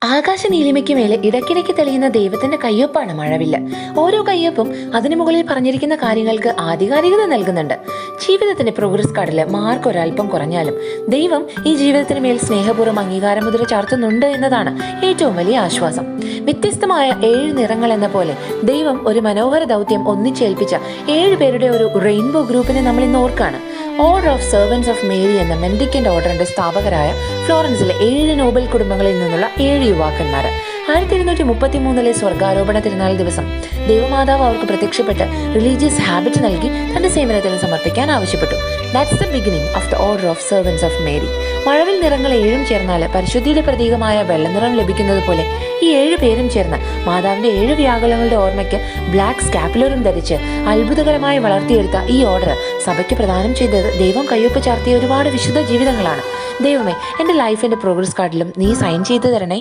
ആകാശ നീലിമയ്ക്ക് മേലെ ഇടയ്ക്കിടയ്ക്ക് തെളിയുന്ന ദൈവത്തിന്റെ കയ്യൊപ്പാണ് മഴവില്ല്. ഓരോ കയ്യൊപ്പും അതിനു മുകളിൽ പറഞ്ഞിരിക്കുന്ന കാര്യങ്ങൾക്ക് ആധികാരികത നൽകുന്നുണ്ട്. ജീവിതത്തിന്റെ പ്രോഗ്രസ് കാർഡില് മാർക്ക് ഒരൽപ്പം കുറഞ്ഞാലും ദൈവം ഈ ജീവിതത്തിന് മേൽ സ്നേഹപൂർവ്വം അംഗീകാരമുദ്ര ചാർത്തുന്നുണ്ട് എന്നതാണ് ഏറ്റവും വലിയ ആശ്വാസം. വ്യത്യസ്തമായ 7 നിറങ്ങൾ എന്ന പോലെ ദൈവം ഒരു മനോഹര ദൗത്യം ഒന്നിച്ചേൽപ്പിച്ച 7 പേരുടെ ഒരു റെയിൻബോ ഗ്രൂപ്പിനെ നമ്മൾ ഇന്ന് ഓർക്കാണ്. Order of servants of Mary എന്ന മെൻഡിക്കന്റ് ഓർഡറിന്റെ സ്ഥാപകരായ ഫ്ലോറൻസിലെ 7 നോബൽ കുടുംബങ്ങളിൽ നിന്നുള്ള 7 യുവാക്കന്മാർ 1233 സ്വർഗാരോപണ തിരുനാൾ ദിവസം ദൈവമാതാവ് അവർക്ക് പ്രത്യക്ഷപ്പെട്ട് റിലീജിയസ് ഹാബിറ്റ് നൽകി തന്റെ സേവനത്തിന് സമർപ്പിക്കാൻ ആവശ്യപ്പെട്ടു. That's the beginning of the order of servants of Mary. മഴവിൽ നിറങ്ങൾ 7 ചേർന്നാൽ പരിശുദ്ധിയുടെ പ്രതീകമായ വെള്ളനിറം ലഭിക്കുന്നത് പോലെ ഈ 7 പേരും ചേർന്ന് മാതാവിന്റെ 7 വ്യാകുലങ്ങളുടെ ഓർമ്മയ്ക്ക് ബ്ലാക്ക് സ്കാപ്പുലറും ധരിച്ച് അത്ഭുതകരമായി വളർത്തിയെടുത്ത ഈ ഓർഡർ സഭയ്ക്ക് പ്രദാനം ചെയ്തത് ദൈവം കയ്യൊപ്പ് ചാർത്തിയ ഒരുപാട് വിശുദ്ധ ജീവിതങ്ങളാണ്. ദൈവമേ, എൻ്റെ ലൈഫിന്റെ പ്രോഗ്രസ് കാർഡിലും നീ സൈൻ ചെയ്തു തരണേ.